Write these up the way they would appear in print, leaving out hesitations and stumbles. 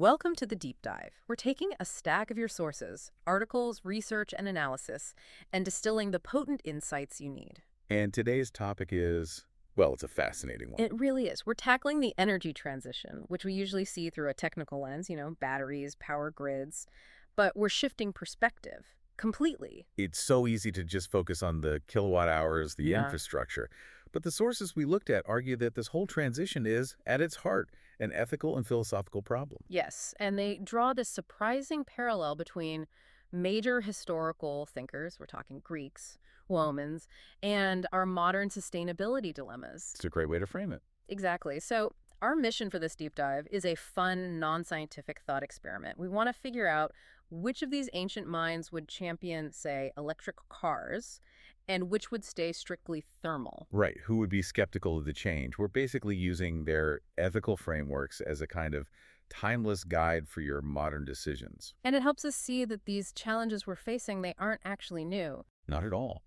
Welcome to the deep dive. We're taking a stack of your sources, articles, research, and analysis, and distilling the potent insights you need. And today's topic is, well, it's a fascinating one. It really is. We're tackling the energy transition, which we usually see through a technical lens, batteries, power grids, but we're shifting perspective completely. It's so easy to just focus on the kilowatt hours, the Yeah. infrastructure. But the sources we looked at argue that this whole transition is, at its heart, an ethical and philosophical problem. Yes, and they draw this surprising parallel between major historical thinkers, we're talking Greeks, Romans, and our modern sustainability dilemmas. It's a great way to frame it. Exactly. So, our mission for this deep dive is a fun, non scientific thought experiment. We want to figure out which of these ancient minds would champion, say, electric cars, and which would stay strictly thermal. Right. Who would be skeptical of the change? We're basically using their ethical frameworks as a kind of timeless guide for your modern decisions. And it helps us see that these challenges we're facing, they aren't actually new. Not at all.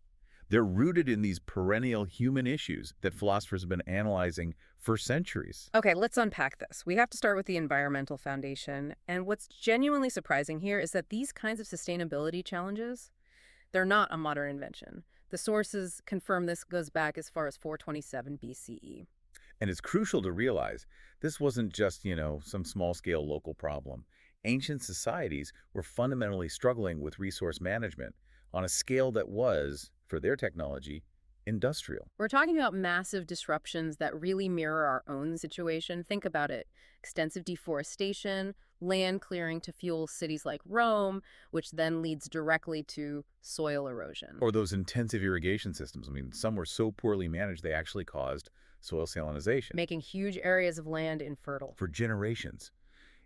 They're rooted in these perennial human issues that philosophers have been analyzing for centuries. Okay, let's unpack this. We have to start with the environmental foundation. And what's genuinely surprising here is that these kinds of sustainability challenges, they're not a modern invention. The sources confirm this goes back as far as 427 BCE. And it's crucial to realize this wasn't just, some small-scale local problem. Ancient societies were fundamentally struggling with resource management on a scale that was, for their technology, industrial. We're talking about massive disruptions that really mirror our own situation. Think about it. Extensive deforestation, land clearing to fuel cities like Rome, which then leads directly to soil erosion. Or those intensive irrigation systems. I mean, some were so poorly managed they actually caused soil salinization Making huge areas of land infertile. for generations.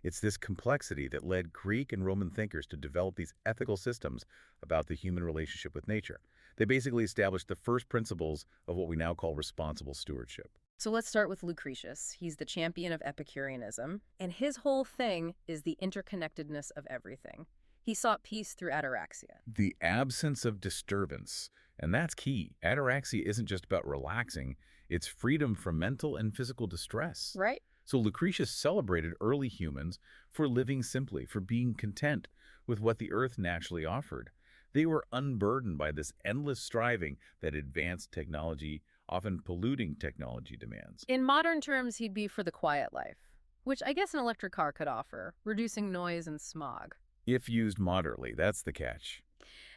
It's this complexity that led Greek and Roman thinkers to develop these ethical systems about the human relationship with nature. They basically established the first principles of what we now call responsible stewardship. So let's start with Lucretius. He's the champion of Epicureanism, and his whole thing is the interconnectedness of everything. He sought peace through ataraxia. The absence of disturbance, and that's key. Ataraxia isn't just about relaxing, it's freedom from mental and physical distress. Right? So Lucretius celebrated early humans for living simply, for being content with what the earth naturally offered. They were unburdened by this endless striving that advanced technology, often polluting technology, demands. In modern terms, he'd be for the quiet life, which I guess an electric car could offer, reducing noise and smog. If used moderately, that's the catch.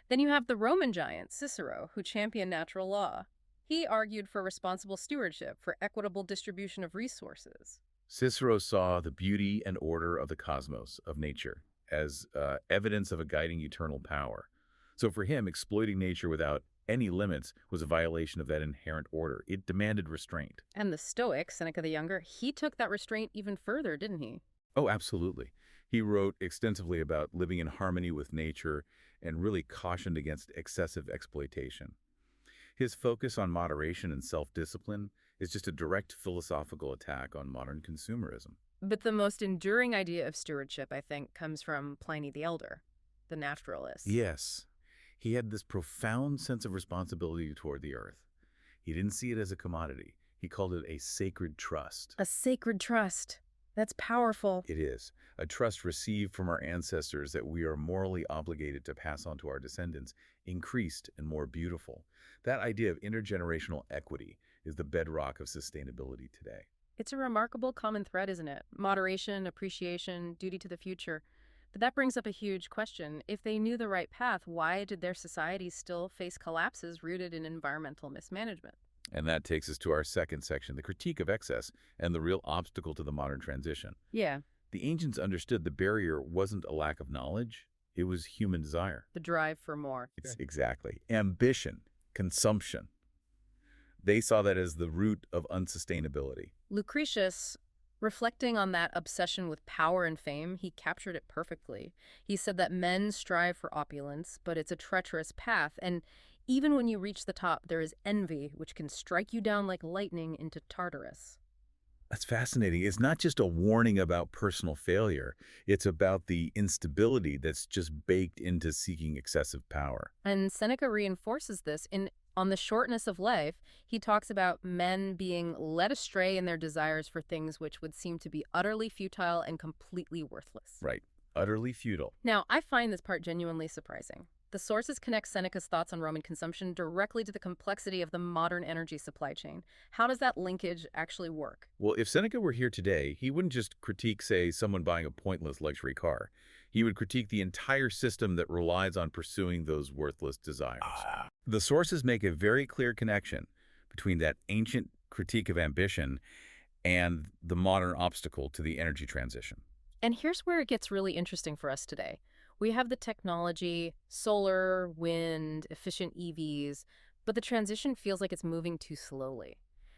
Then you have the Roman giant, Cicero, who championed natural law. He argued for responsible stewardship, for equitable distribution of resources. Cicero saw the beauty and order of the cosmos, of nature, as evidence of a guiding eternal power. So for him, exploiting nature without any limits was a violation of that inherent order. It demanded restraint. And the Stoic, Seneca the Younger, he took that restraint even further, didn't he? Oh, absolutely. He wrote extensively about living in harmony with nature and really cautioned against excessive exploitation. His focus on moderation and self-discipline is just a direct philosophical attack on modern consumerism. But the most enduring idea of stewardship, I think, comes from Pliny the Elder, the naturalist. Yes, he had this profound sense of responsibility toward the earth. He didn't see it as a commodity. He called it a sacred trust. A sacred trust. That's powerful. It is a trust received from our ancestors that we are morally obligated to pass on to our descendants, increased and more beautiful. That idea of intergenerational equity is the bedrock of sustainability today. It's a remarkable common thread, isn't it? Moderation, appreciation, duty to the future. But that brings up a huge question. If they knew the right path, why did their societies still face collapses rooted in environmental mismanagement? And that takes us to our second section, the critique of excess and the real obstacle to the modern transition. Yeah, The ancients understood the barrier wasn't a lack of knowledge, it was human desire. the drive for more. It's exactly ambition, consumption. They saw that as the root of unsustainability. Lucretius, reflecting on that obsession with power and fame, he captured it perfectly. He said that men strive for opulence, but it's a treacherous path, and even when you reach the top, there is envy, which can strike you down like lightning into Tartarus. That's fascinating. It's not just a warning about personal failure. It's about the instability that's just baked into seeking excessive power. And Seneca reinforces this in On the shortness of life, he talks about men being led astray in their desires for things which would seem to be utterly futile and completely worthless. Right. Utterly futile. Now, I find this part genuinely surprising. The sources connect Seneca's thoughts on Roman consumption directly to the complexity of the modern energy supply chain. How does that linkage actually work? Well, if Seneca were here today, he wouldn't just critique, say, someone buying a pointless luxury car. He would critique the entire system that relies on pursuing those worthless desires. The sources make a very clear connection between that ancient critique of ambition and the modern obstacle to the energy transition. And here's where it gets really interesting for us today. We have the technology, solar, wind, efficient EVs, but the transition feels like it's moving too slowly.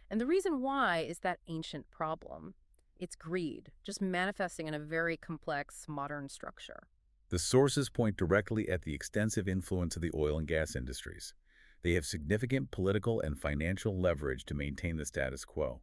And the reason why is that ancient problem. It's greed, just manifesting in a very complex modern structure. The sources point directly at the extensive influence of the oil and gas industries. They have significant political and financial leverage to maintain the status quo.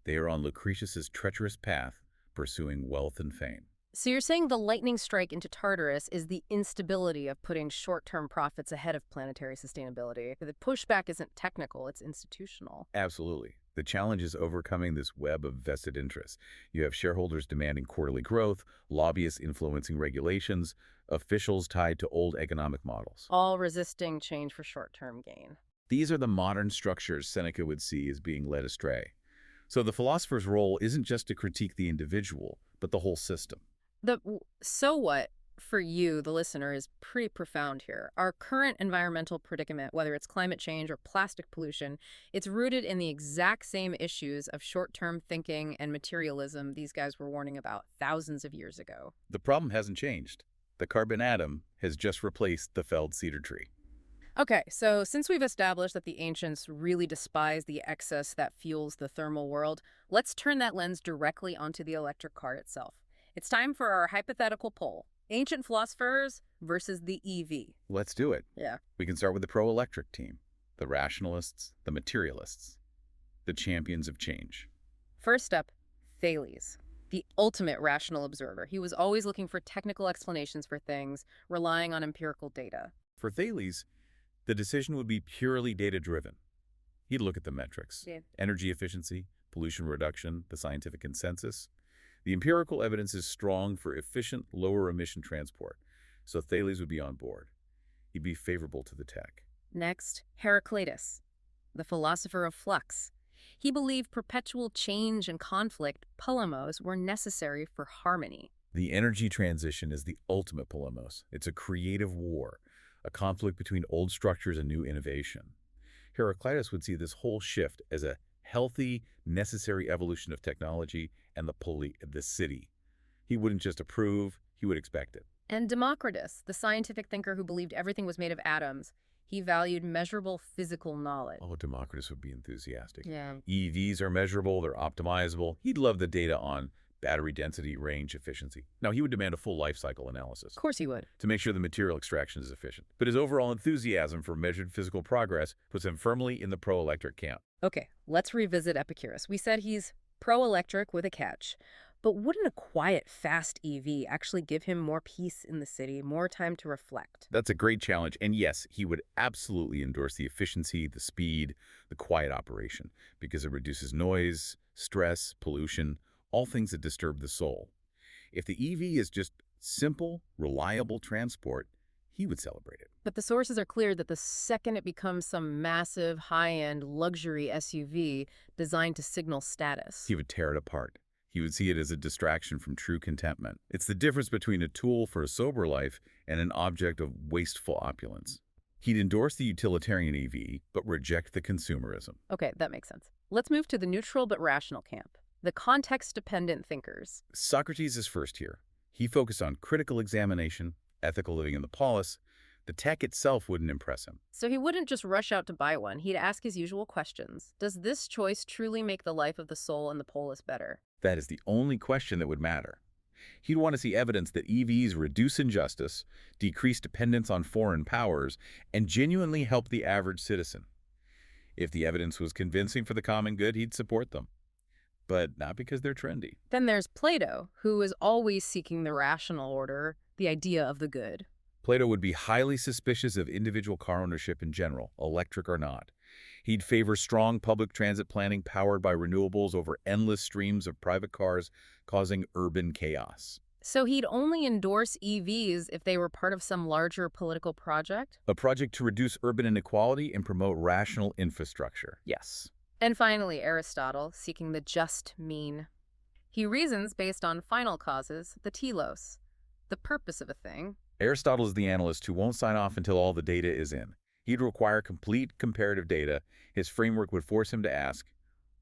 They are on Lucretius's treacherous path, pursuing wealth and fame. So you're saying the lightning strike into Tartarus is the instability of putting short-term profits ahead of planetary sustainability. The pushback isn't technical, it's institutional. Absolutely. The challenge is overcoming this web of vested interests. You have shareholders demanding quarterly growth, lobbyists influencing regulations, officials tied to old economic models. All resisting change for short-term gain. These are the modern structures Seneca would see as being led astray. So the philosopher's role isn't just to critique the individual, but the whole system. The so what for you, the listener, is pretty profound here. Our current environmental predicament, whether it's climate change or plastic pollution, it's rooted in the exact same issues of short-term thinking and materialism these guys were warning about thousands of years ago. The problem hasn't changed. The carbon atom has just replaced the felled cedar tree. Okay, so since we've established that the ancients really despised the excess that fuels the thermal world, let's turn that lens directly onto the electric car itself. It's time for our hypothetical poll. Ancient philosophers versus the EV. Let's do it. Yeah. We can start with the pro-electric team, the rationalists, the materialists, the champions of change. First up, Thales, the ultimate rational observer. He was always looking for technical explanations for things, relying on empirical data. For Thales, the decision would be purely data-driven. He'd look at the metrics, Yeah. energy efficiency, pollution reduction, the scientific consensus. The empirical evidence is strong for efficient, lower-emission transport, so Thales would be on board. He'd be favorable to the tech. Next, Heraclitus, the philosopher of flux. He believed perpetual change and conflict, polemos, were necessary for harmony. The energy transition is the ultimate polemos. It's a creative war, a conflict between old structures and new innovation. Heraclitus would see this whole shift as a healthy, necessary evolution of technology and the city. He wouldn't just approve, he would expect it. And Democritus, the scientific thinker who believed everything was made of atoms. He valued measurable physical knowledge. Oh, Democritus would be enthusiastic. Yeah. EVs are measurable, they're optimizable. He'd love the data on battery density, range, efficiency. Now, he would demand a full life cycle analysis Of course he would. to make sure the material extraction is efficient. But his overall enthusiasm for measured physical progress puts him firmly in the pro-electric camp. Okay, let's revisit Epicurus. We said he's pro-electric with a catch. But wouldn't a quiet, fast EV actually give him more peace in the city, more time to reflect? That's a great challenge, and yes, he would absolutely endorse the efficiency, the speed, the quiet operation, because it reduces noise, stress, pollution, all things that disturb the soul. If the EV is just simple, reliable transport, he would celebrate it. But the sources are clear that the second it becomes some massive, high-end luxury SUV designed to signal status. He would tear it apart. He would see it as a distraction from true contentment. It's the difference between a tool for a sober life and an object of wasteful opulence. He'd endorse the utilitarian EV, but reject the consumerism. Okay, that makes sense. Let's move to the neutral but rational camp, the context-dependent thinkers. Socrates is first here. He focused on critical examination, ethical living in the polis. The tech itself wouldn't impress him. So he wouldn't just rush out to buy one. He'd ask his usual questions. Does this choice truly make the life of the soul and the polis better? That is the only question that would matter. He'd want to see evidence that EVs reduce injustice, decrease dependence on foreign powers, and genuinely help the average citizen. If the evidence was convincing for the common good, he'd support them. But not because they're trendy. Then there's Plato, who is always seeking the rational order, the idea of the good. Plato would be highly suspicious of individual car ownership in general, electric or not. He'd favor strong public transit planning powered by renewables over endless streams of private cars, causing urban chaos. So he'd only endorse EVs if they were part of some larger political project? A project to reduce urban inequality and promote rational infrastructure. Yes. And finally, Aristotle, seeking the just mean. He reasons based on final causes, the telos, the purpose of a thing. Aristotle is the analyst who won't sign off until all the data is in. He'd require complete comparative data. His framework would force him to ask,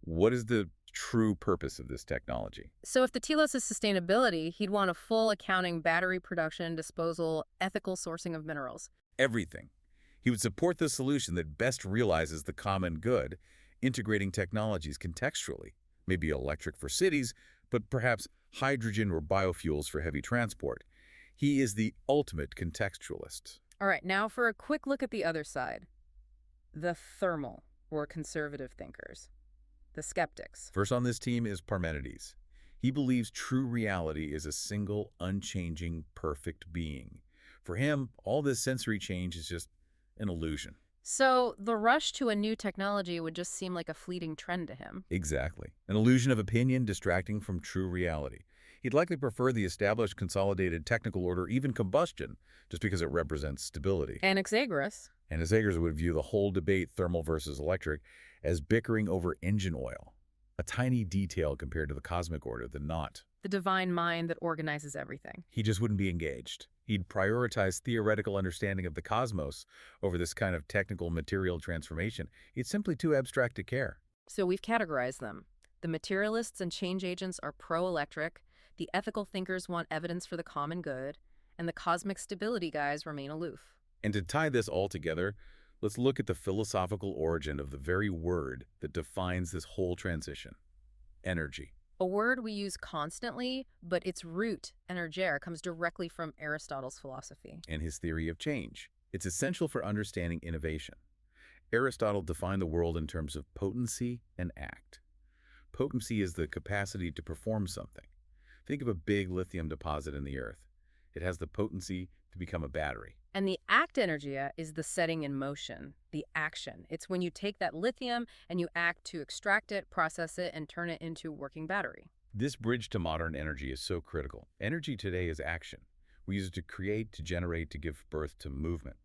what is the true purpose of this technology? So if the telos is sustainability, he'd want a full accounting, battery production, disposal, ethical sourcing of minerals. Everything. He would support the solution that best realizes the common good, integrating technologies contextually, maybe electric for cities, but perhaps hydrogen or biofuels for heavy transport. He is the ultimate contextualist. All right, now for a quick look at the other side. The thermal, or conservative thinkers. The skeptics. First on this team is Parmenides. He believes true reality is a single, unchanging, perfect being. For him, all this sensory change is just an illusion. So the rush to a new technology would just seem like a fleeting trend to him. Exactly. An illusion of opinion distracting from true reality. He'd likely prefer the established consolidated technical order, even combustion, just because it represents stability. Anaxagoras. Anaxagoras would view the whole debate, thermal versus electric, as bickering over engine oil, a tiny detail compared to the cosmic order, the not. The divine mind that organizes everything. He just wouldn't be engaged. He'd prioritize theoretical understanding of the cosmos over this kind of technical material transformation. It's simply too abstract to care. So we've categorized them. The materialists and change agents are pro-electric, the ethical thinkers want evidence for the common good, and the cosmic stability guys remain aloof. And to tie this all together, let's look at the philosophical origin of the very word that defines this whole transition: energy. A word we use constantly, but its root, energere, comes directly from Aristotle's philosophy. And his theory of change. It's essential for understanding innovation. Aristotle defined the world in terms of potency and act. Potency is the capacity to perform something. Think of a big lithium deposit in the earth. It has the potency to become a battery. And the act energia is the setting in motion, the action. It's when you take that lithium and you act to extract it, process it, and turn it into a working battery. This bridge to modern energy is so critical. Energy today is action. We use it to create, to generate, to give birth to movement.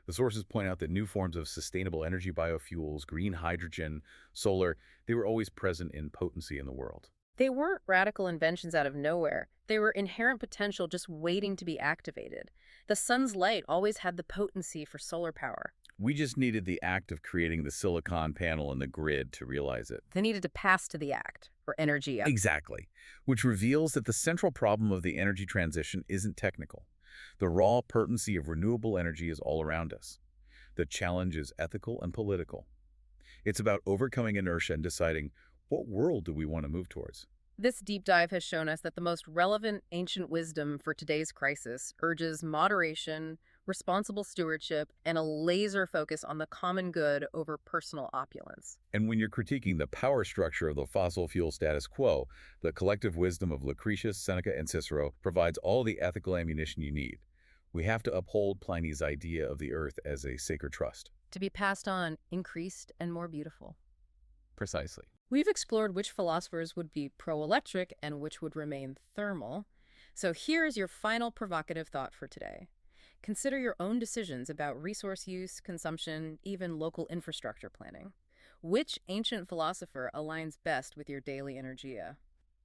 The sources point out that new forms of sustainable energy, biofuels, green hydrogen, solar, they were always present in potency in the world. They weren't radical inventions out of nowhere. They were inherent potential just waiting to be activated. The sun's light always had the potency for solar power. We just needed the act of creating the silicon panel and the grid to realize it. They needed to pass to the act, or energia. Exactly, which reveals that the central problem of the energy transition isn't technical. The raw potency of renewable energy is all around us. The challenge is ethical and political. It's about overcoming inertia and deciding, what world do we want to move towards? This deep dive has shown us that the most relevant ancient wisdom for today's crisis urges moderation, responsible stewardship, and a laser focus on the common good over personal opulence. And when you're critiquing the power structure of the fossil fuel status quo, the collective wisdom of Lucretius, Seneca, and Cicero provides all the ethical ammunition you need. We have to uphold Pliny's idea of the earth as a sacred trust. To be passed on, increased, and more beautiful. Precisely. We've explored which philosophers would be pro-electric and which would remain thermal. So here's your final provocative thought for today. Consider your own decisions about resource use, consumption, even local infrastructure planning. Which ancient philosopher aligns best with your daily energia?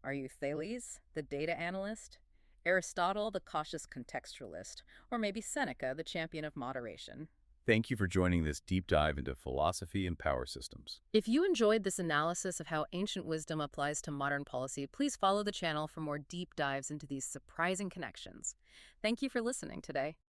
Are you Thales, the data analyst? Aristotle, the cautious contextualist? Or maybe Seneca, the champion of moderation? Thank you for joining this deep dive into philosophy and power systems. If you enjoyed this analysis of how ancient wisdom applies to modern policy, please follow the channel for more deep dives into these surprising connections. Thank you for listening today.